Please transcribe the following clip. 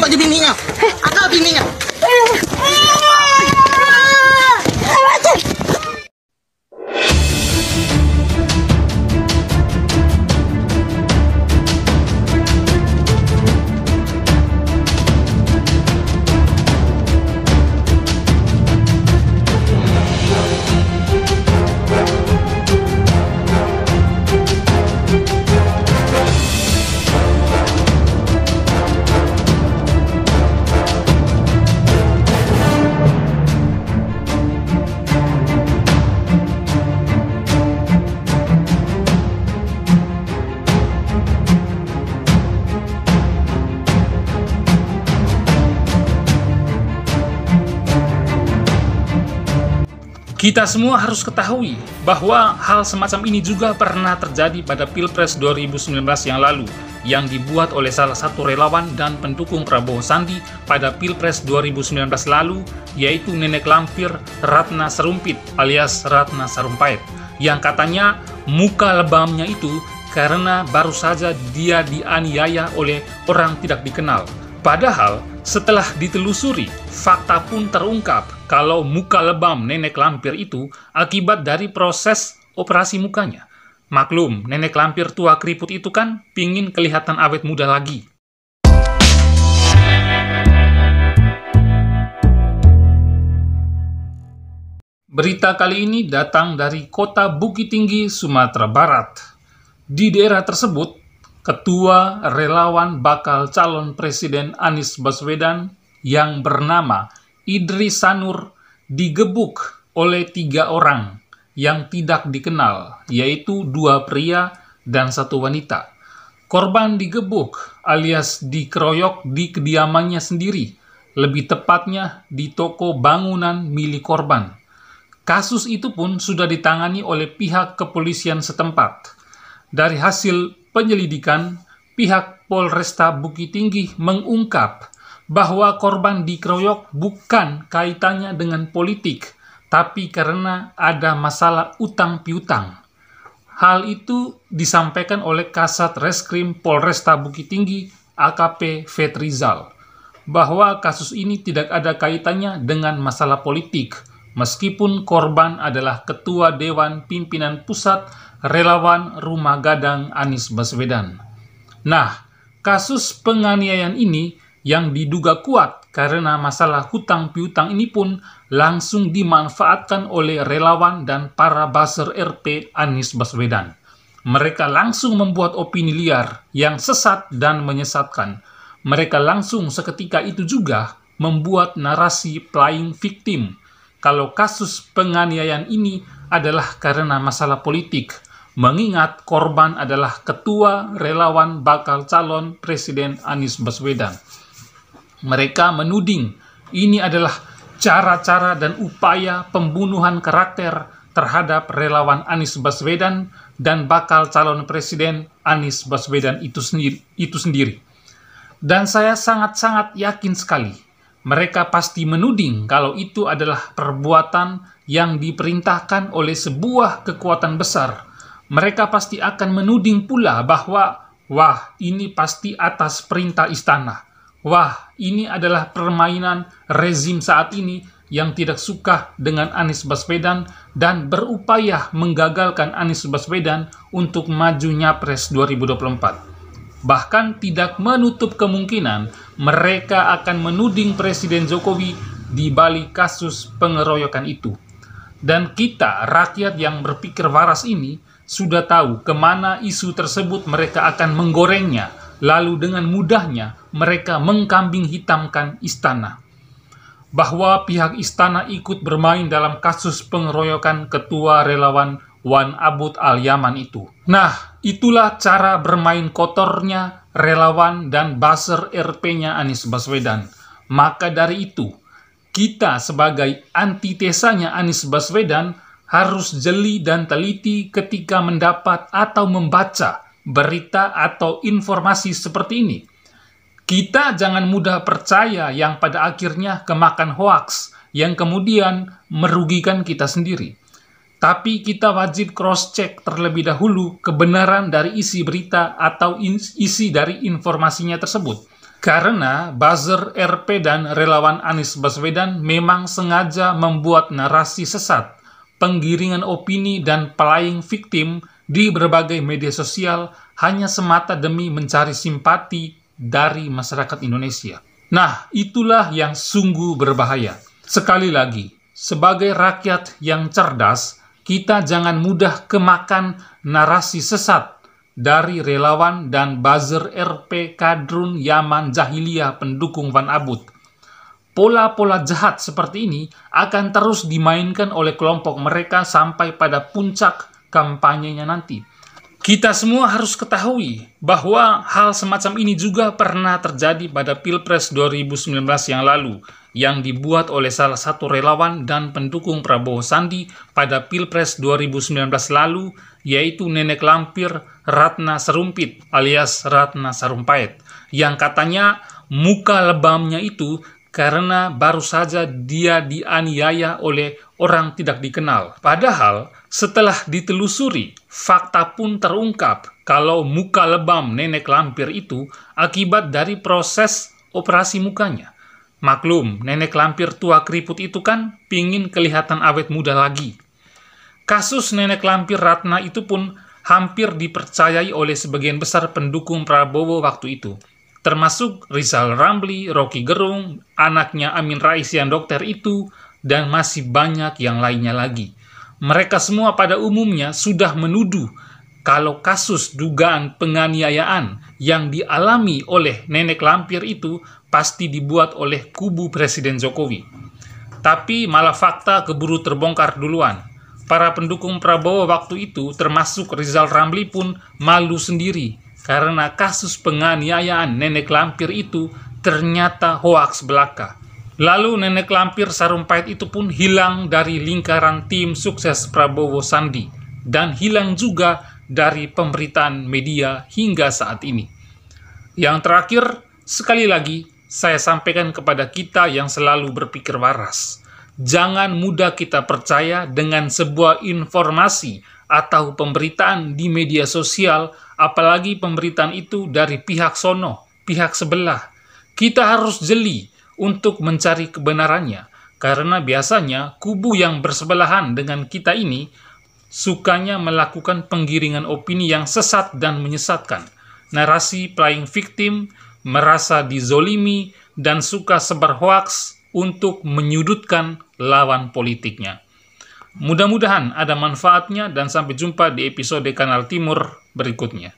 bagi bininya. Ada bininya. Kita semua harus ketahui bahwa hal semacam ini juga pernah terjadi pada Pilpres 2019 yang lalu, yang dibuat oleh salah satu relawan dan pendukung Prabowo Sandi pada Pilpres 2019 lalu, yaitu nenek lampir Ratna Sarumpait alias Ratna Sarumpait, yang katanya muka lebamnya itu karena baru saja dia dianiaya oleh orang tidak dikenal. Padahal, setelah ditelusuri, fakta pun terungkap kalau muka lebam nenek lampir itu akibat dari proses operasi mukanya. Maklum, nenek lampir tua keriput itu kan pingin kelihatan awet muda lagi. Berita kali ini datang dari kota Bukit Tinggi, Sumatera Barat. Di daerah tersebut, Ketua Relawan Bakal Calon Presiden Anies Baswedan yang bernama Idris Sanur digebuk oleh 3 orang yang tidak dikenal, yaitu 2 pria dan 1 wanita. Korban digebuk alias dikeroyok di kediamannya sendiri, lebih tepatnya di toko bangunan milik korban. Kasus itu pun sudah ditangani oleh pihak kepolisian setempat. Dari hasil penyelidikan, pihak Polresta Bukit Tinggi mengungkap bahwa korban dikeroyok bukan kaitannya dengan politik, tapi karena ada masalah utang piutang. Hal itu disampaikan oleh Kasat Reskrim Polresta Bukit Tinggi AKP Fetrizal, bahwa kasus ini tidak ada kaitannya dengan masalah politik, meskipun korban adalah Ketua Dewan Pimpinan Pusat Relawan Rumah Gadang Anies Baswedan. Nah, kasus penganiayaan ini yang diduga kuat karena masalah hutang piutang ini pun langsung dimanfaatkan oleh relawan dan para buzzer RP Anies Baswedan. Mereka langsung membuat opini liar yang sesat dan menyesatkan. Mereka langsung seketika itu juga membuat narasi playing victim kalau kasus penganiayaan ini adalah karena masalah politik, mengingat korban adalah Ketua Relawan Bakal Calon Presiden Anies Baswedan. Mereka menuding ini adalah cara-cara dan upaya pembunuhan karakter terhadap relawan Anies Baswedan dan bakal calon presiden Anies Baswedan itu sendiri. Dan saya sangat-sangat yakin sekali, mereka pasti menuding kalau itu adalah perbuatan yang diperintahkan oleh sebuah kekuatan besar. Mereka pasti akan menuding pula bahwa, wah, ini pasti atas perintah istana. Wah, ini adalah permainan rezim saat ini yang tidak suka dengan Anies Baswedan dan berupaya menggagalkan Anies Baswedan untuk maju Nyapres 2024. Bahkan tidak menutup kemungkinan mereka akan menuding Presiden Jokowi di balik kasus pengeroyokan itu. Dan kita, rakyat yang berpikir waras ini, sudah tahu kemana isu tersebut mereka akan menggorengnya, lalu dengan mudahnya mereka mengkambing hitamkan istana. Bahwa pihak istana ikut bermain dalam kasus pengeroyokan Ketua Relawan Wan Abud Al-Yaman itu. Nah, itulah cara bermain kotornya relawan dan buzzer RP-nya Anies Baswedan. Maka dari itu, kita sebagai antitesanya Anies Baswedan harus jeli dan teliti ketika mendapat atau membaca berita atau informasi seperti ini. Kita jangan mudah percaya yang pada akhirnya kemakan hoaks yang kemudian merugikan kita sendiri. Tapi kita wajib cross-check terlebih dahulu kebenaran dari isi berita atau isi dari informasinya tersebut. Karena buzzer RP dan relawan Anies Baswedan memang sengaja membuat narasi sesat, penggiringan opini dan playing victim di berbagai media sosial hanya semata demi mencari simpati dari masyarakat Indonesia. Nah, itulah yang sungguh berbahaya. Sekali lagi, sebagai rakyat yang cerdas, kita jangan mudah kemakan narasi sesat dari relawan dan buzzer RP kadrun Yaman Jahiliyah pendukung Van Abut. Pola-pola jahat seperti ini akan terus dimainkan oleh kelompok mereka sampai pada puncak kampanyenya nanti. Kita semua harus ketahui bahwa hal semacam ini juga pernah terjadi pada Pilpres 2019 yang lalu, yang dibuat oleh salah satu relawan dan pendukung Prabowo Sandi pada Pilpres 2019 lalu, yaitu nenek lampir Ratna Sarumpait alias Ratna Sarumpait, yang katanya muka lebamnya itu karena baru saja dia dianiaya oleh orang tidak dikenal. Padahal setelah ditelusuri, fakta pun terungkap kalau muka lebam nenek lampir itu akibat dari proses operasi mukanya. Maklum, nenek lampir tua keriput itu kan pingin kelihatan awet muda lagi. Kasus nenek lampir Ratna itu pun hampir dipercayai oleh sebagian besar pendukung Prabowo waktu itu, termasuk Rizal Ramli, Rocky Gerung, anaknya Amin Rais yang dokter itu, dan masih banyak yang lainnya lagi. Mereka semua pada umumnya sudah menuduh kalau kasus dugaan penganiayaan yang dialami oleh nenek lampir itu pasti dibuat oleh kubu Presiden Jokowi. Tapi malah fakta keburu terbongkar duluan. Para pendukung Prabowo waktu itu, termasuk Rizal Ramli pun malu sendiri karena kasus penganiayaan nenek lampir itu ternyata hoaks belaka. Lalu nenek lampir Sarumpait itu pun hilang dari lingkaran tim sukses Prabowo Sandi dan hilang juga dari pemberitaan media hingga saat ini. Yang terakhir, sekali lagi saya sampaikan kepada kita yang selalu berpikir waras. Jangan mudah kita percaya dengan sebuah informasi atau pemberitaan di media sosial, apalagi pemberitaan itu dari pihak sono, pihak sebelah. Kita harus jeli untuk mencari kebenarannya, karena biasanya kubu yang bersebelahan dengan kita ini sukanya melakukan penggiringan opini yang sesat dan menyesatkan, narasi playing victim, merasa dizolimi, dan suka sebar hoaks untuk menyudutkan lawan politiknya. Mudah-mudahan ada manfaatnya dan sampai jumpa di episode Kanal Timur berikutnya.